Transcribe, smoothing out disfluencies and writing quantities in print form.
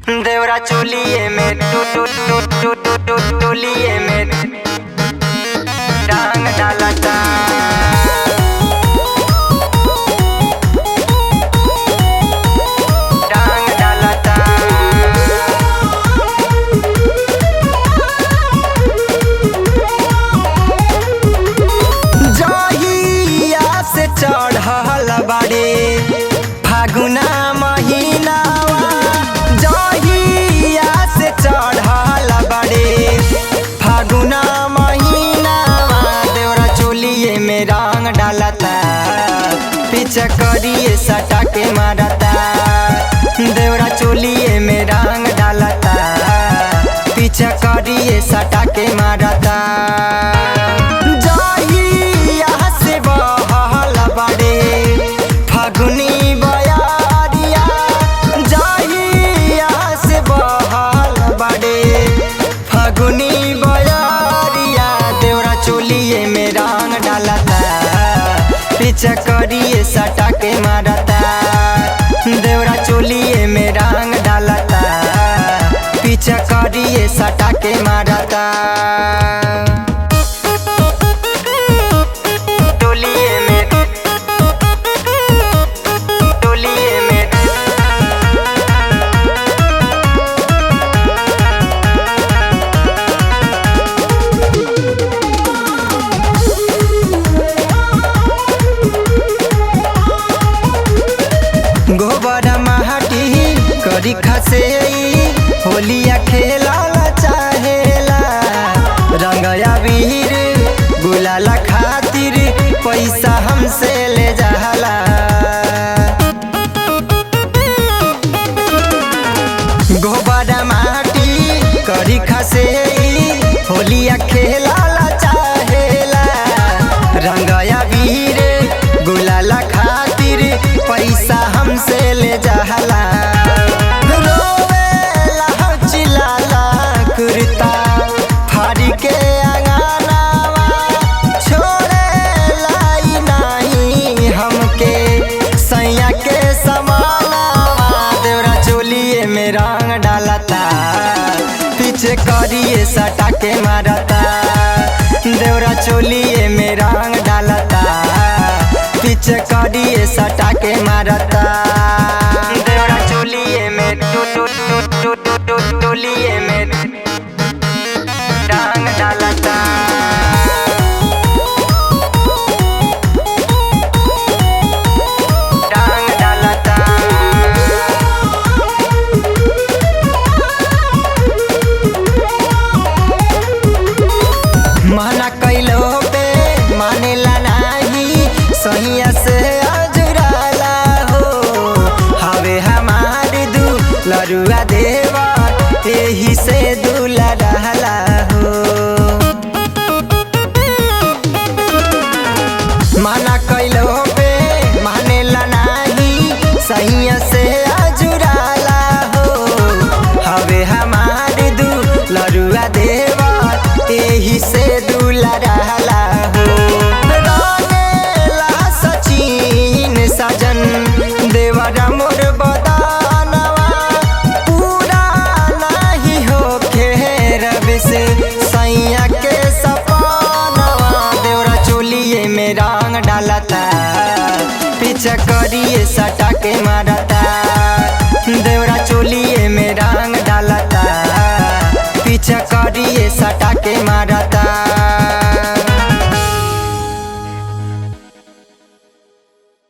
देवरा चोलिए में टोलिए में डांग डालता। डांग डालता। जहिया से चढ़ल बाड़े फागुना महीनावा, जहिया से चढ़ल बाड़े फागुना महीनावा, देवरा चोलिए में रंग डालता, पीछे करिए सटा के मारता। देवरा चोलिए में रंग डालता, पीछे करिए सटा के मारता। जहिया से बहल बाड़े फागुनी बयारिया, जहिया से बहल बाड़े फागुनी बयारिया, देवरा चोलिए में रंग डालता, पीछे करिए सटा के मारता। देवरा चोलिए में रंग डालता, पीछे करिए सटा के मारता। टोलिए में टोलिए में गोबर माटी करी खसे होलिया खेला चाहेला, रंगया वीर गुलाला खातिर पैसा हमसे ले जाला। गोबर माटी करी खसे होलिया खेला चाहेला, रंगया वीर गुलाला खातिर पैसा हमसे ले जाला। रोवेला चिल्लाला कुर्ता फाड़ी के अंगनावा, छोड़ेला ई नहीं हमके सैया के समानावा। देवरा चोलिए में रंग डालता, पीछे करिए सटा के मारता। देवरा चोलिए में रंग डालता, पीछे करिए सटा के मारता। देवरा चोलिए में टोलिए में डांग डालता। डांग डालता। मना कैलो पे मानेला नाही, सहिया से अजुराला हो, हवे हमारी दुलरुआ देवा एही से दूल्हा रहला हो। मना कैलो पे मानेला नाही, सहिया से अजुराला हो, हवे हमारी दुलरुआ देवा एही से दूल्हा रहला हो। सजन देवरा मोर बदानवा, पूरा नहीं होके रवि से सैया के सपनवा। देवरा चोलिए में रंग डालता, पीछे करिए सटा के मारता। देवरा चोलिए